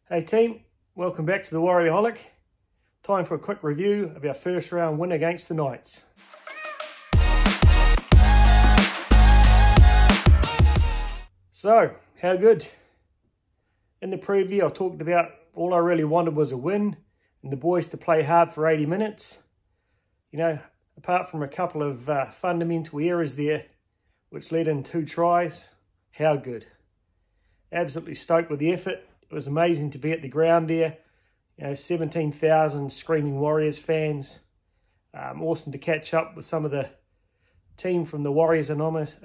Hey team, welcome back to the Warriorholic. Time for a quick review of our first round win against the Knights. So, how good? In the preview I talked about all I really wanted was a win and the boys to play hard for 80 minutes. You know, apart from a couple of fundamental errors there, which led in 2 tries, how good. Absolutely stoked with the effort. It was amazing to be at the ground there. You know, 17,000 screaming Warriors fans. Awesome to catch up with some of the team from the Warriors Anonymous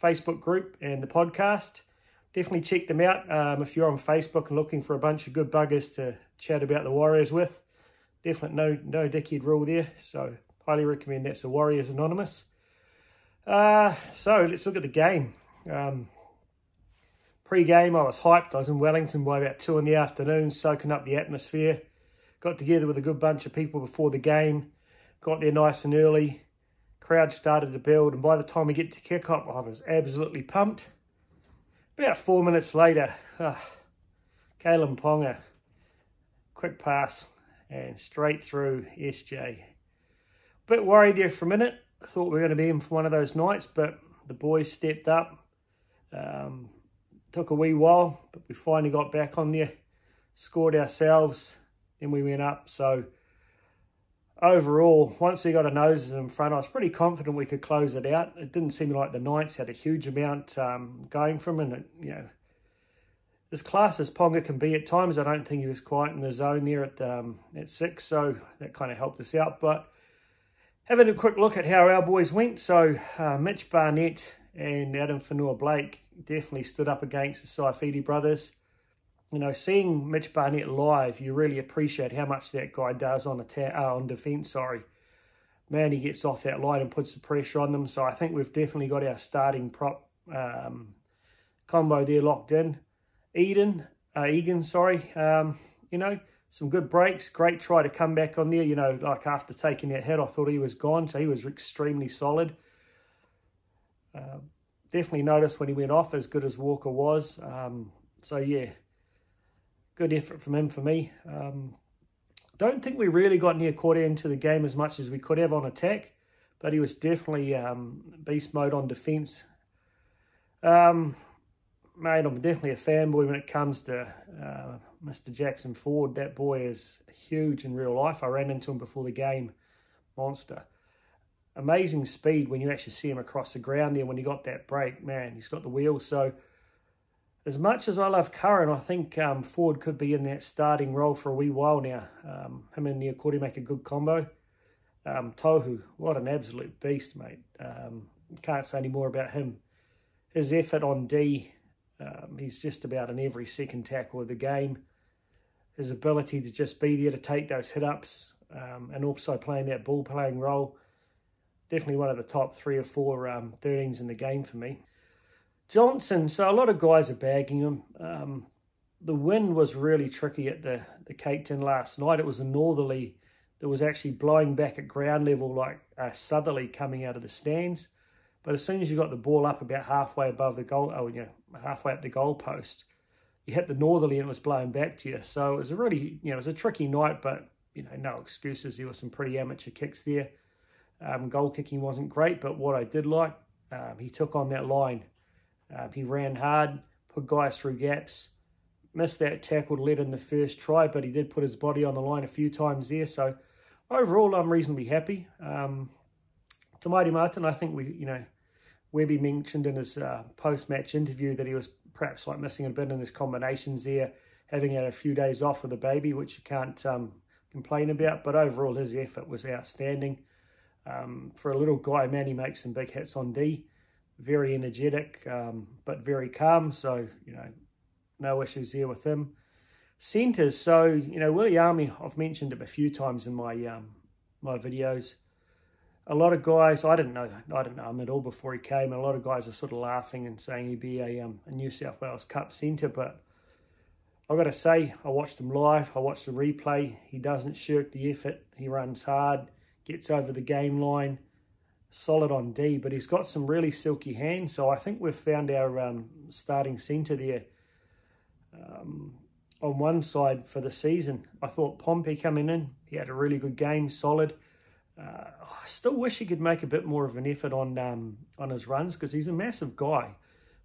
Facebook group and the podcast. Definitely check them out if you're on Facebook and looking for a bunch of good buggers to chat about the Warriors with. Definitely no dickhead rule there, so highly recommend that's the Warriors Anonymous. So let's look at the game. Pre-game, I was hyped. I was in Wellington by about 2 in the afternoon, soaking up the atmosphere. Got together with a good bunch of people before the game. Got there nice and early. Crowd started to build, and by the time we get to kick-off, I was absolutely pumped. About 4 minutes later, Kalen Ponga, quick pass, and straight through SJ. Bit worried there for a minute. I thought we were going to be in for one of those nights, but the boys stepped up. Took a wee while, but we finally got back on there, scored ourselves, then we went up. So overall, once we got our noses in front, I was pretty confident we could close it out. It didn't seem like the Knights had a huge amount going from them. And, you know, as class as Ponga can be at times, I don't think he was quite in the zone there at 6, so that kind of helped us out. But having a quick look at how our boys went, so Mitch Barnett and Adam Fanua-Blake definitely stood up against the Saifidi brothers. You know, seeing Mitch Barnett live, you really appreciate how much that guy does on defence. Man, he gets off that line and puts the pressure on them. So I think we've definitely got our starting prop combo there locked in. Egan, you know, some good breaks. Great try to come back on there. You know, like after taking that hit, I thought he was gone. So he was extremely solid. Definitely noticed when he went off, as good as Walker was. So yeah, good effort from him for me. Don't think we really got near quarter into the game as much as we could have on attack, but he was definitely beast mode on defence. Mate, I'm definitely a fanboy when it comes to Mr. Jackson Ford. That boy is huge in real life. I ran into him before the game. Monster. Amazing speed when you actually see him across the ground there when he got that break. Man, he's got the wheels. So as much as I love Curran, I think Ford could be in that starting role for a wee while now. Him and Niokori make a good combo. Tohu, what an absolute beast, mate. Can't say any more about him. His effort on D, he's just about in every second tackle of the game. His ability to just be there to take those hit-ups and also playing that ball-playing role. Definitely one of the top 3 or 4 13s in the game for me. Johnson, so a lot of guys are bagging him. The wind was really tricky at the Cape Town last night. It was a northerly that was actually blowing back at ground level like a southerly coming out of the stands. But as soon as you got the ball up about halfway above the goal, halfway up the goal post, you hit the northerly and it was blowing back to you. So it was a really, it was a tricky night, but, no excuses. There were some pretty amateur kicks there. Goal kicking wasn't great, but what I did like, he took on that line. He ran hard, put guys through gaps, missed that tackle to let in the first try, but he did put his body on the line a few times there. So overall, I'm reasonably happy. Tamati Martin, I think Webby mentioned in his post-match interview that he was perhaps like missing a bit in his combinations there, having had a few days off with a baby, which you can't complain about. But overall, his effort was outstanding. For a little guy, man, he makes some big hits on D. Very energetic, but very calm. So, no issues there with him. Centres, so, Willie Army, I've mentioned him a few times in my my videos. A lot of guys, I didn't know him at all before he came. A lot of guys are sort of laughing and saying he'd be a New South Wales Cup centre, but I've got to say, I watched him live. I watched the replay. He doesn't shirk the effort. He runs hard. Gets over the game line, solid on D, but he's got some really silky hands. So I think we've found our starting centre there. on one side for the season. I thought Pompey coming in, he had a really good game, solid. I still wish he could make a bit more of an effort on his runs, because he's a massive guy,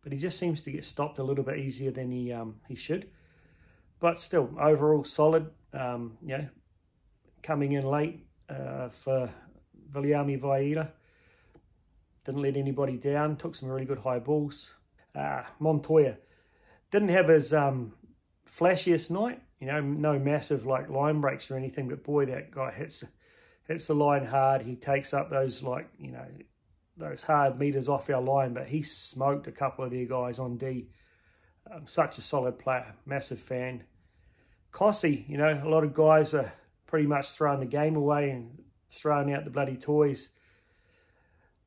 but he just seems to get stopped a little bit easier than he should. But still, overall solid. Yeah, coming in late for Viliami Vaida. Didn't let anybody down. Took some really good high balls. Montoya didn't have his flashiest night. You know, no massive like line breaks or anything. But boy, that guy hits the line hard. He takes up those those hard meters off our line. But he smoked a couple of their guys on D. Such a solid player. Massive fan. Kossi, you know, a lot of guys were pretty much throwing the game away and throwing out the bloody toys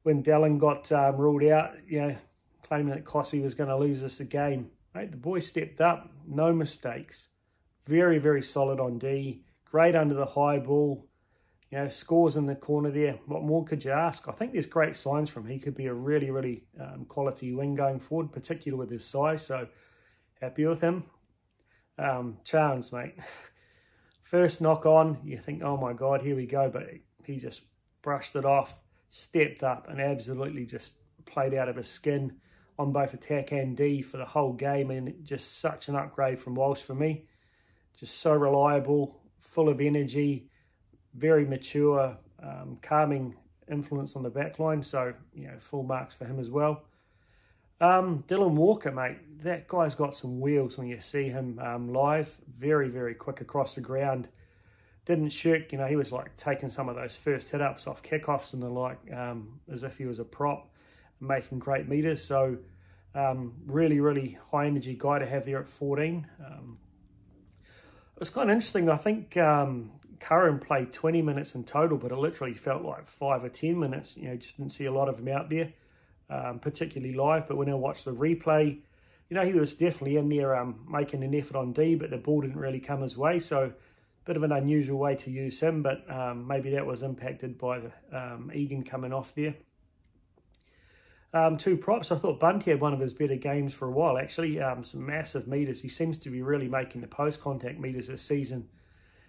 when Dallin got ruled out, you know, claiming that Kossi was going to lose us a game. Mate, the boy stepped up, no mistakes. Very, very solid on D. Great under the high ball. You know, scores in the corner there. What more could you ask? I think there's great signs from him. He could be a really, really quality wing going forward, particularly with his size. So, happy with him. Chance, mate. First knock on, you think, oh my God, here we go. But he just brushed it off, stepped up, and absolutely just played out of his skin on both attack and D for the whole game. And just such an upgrade from Walsh for me. Just so reliable, full of energy, very mature, calming influence on the back line. So, you know, full marks for him as well. Dylan Walker, mate, that guy's got some wheels when you see him live. Very, very quick across the ground. Didn't shirk, you know, he was like taking some of those first hit-ups off kickoffs and the like, as if he was a prop, making great meters. So, really, really high-energy guy to have there at 14. It was kind of interesting. I think Curran played 20 minutes in total, but it literally felt like 5 or 10 minutes. You know, just didn't see a lot of him out there. Particularly live, but when I watched the replay, you know, he was definitely in there making an effort on D, but the ball didn't really come his way, so a bit of an unusual way to use him, but maybe that was impacted by the Egan coming off there. 2 props, I thought Bunty had one of his better games for a while, actually. Some massive meters. He seems to be really making the post-contact meters this season,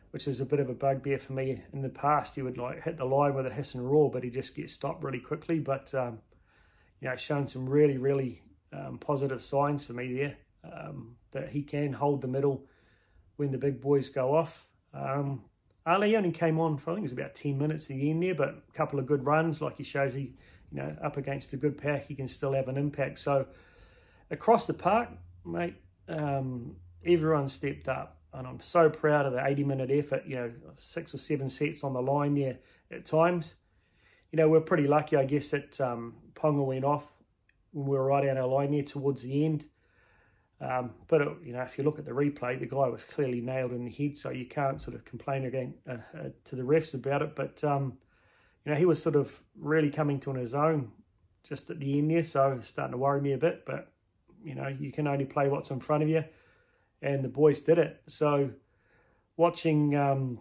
which is a bit of a bugbear for me. In the past, he would like hit the line with a hiss and roar, but he just gets stopped really quickly, but you know, showing some really, really positive signs for me there, that he can hold the middle when the big boys go off. Ali only came on for, I think it was about 10 minutes at the end there, but a couple of good runs, like he shows you know, up against a good pack, he can still have an impact. So across the park, mate, everyone stepped up, and I'm so proud of the 80-minute effort, you know, 6 or 7 sets on the line there at times. You know, we're pretty lucky, I guess, that Ponga went off when we were right out our line there towards the end. But, you know, if you look at the replay, the guy was clearly nailed in the head, so you can't sort of complain again to the refs about it. But, you know, he was sort of really coming to his own just at the end there, so it's starting to worry me a bit. But, you know, you can only play what's in front of you, and the boys did it. So, watching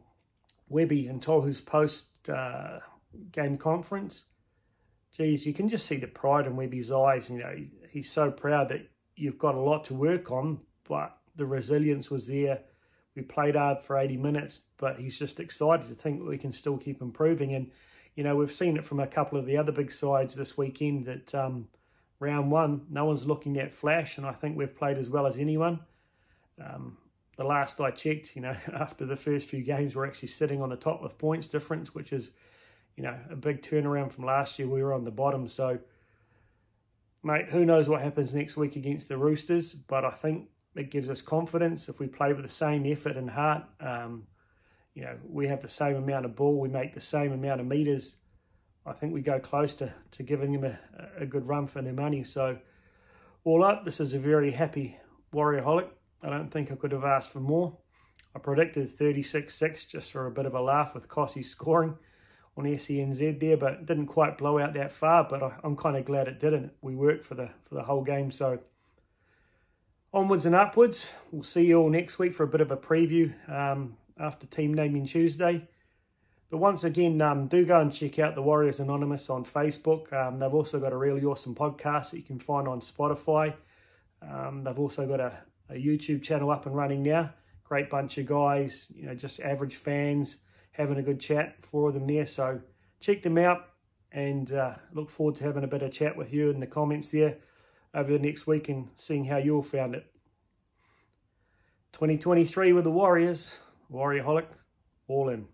Webby and Tohu's post-game conference, geez, you can just see the pride in Webby's eyes. You know, he's so proud that you've got a lot to work on, but the resilience was there. We played hard for 80 minutes, but he's just excited to think that we can still keep improving. And, you know, we've seen it from a couple of the other big sides this weekend that round 1, no one's looking at flash, and I think we've played as well as anyone. The last I checked, you know, after the first few games, we're actually sitting on the top with points difference, which is, you know, a big turnaround from last year. We were on the bottom. So, mate, who knows what happens next week against the Roosters, but I think it gives us confidence if we play with the same effort and heart. You know, we have the same amount of ball, we make the same amount of meters. I think we go close to giving them a good run for their money. So, all up, this is a very happy Warriorholic. I don't think I could have asked for more. I predicted 36-6 just for a bit of a laugh with Kossi scoring on SENZ there, but it didn't quite blow out that far, but I'm kind of glad it didn't. We worked for the whole game, so onwards and upwards. We'll see you all next week for a bit of a preview after Team Naming Tuesday. But once again, do go and check out the Warriors Anonymous on Facebook. They've also got a really awesome podcast that you can find on Spotify. They've also got a YouTube channel up and running now. Great bunch of guys, you know, just average fans, having a good chat, 4 of them there. So check them out, and look forward to having a bit of chat with you in the comments there over the next week and seeing how you all found it. 2023 with the Warriors, Warriorholic, all in.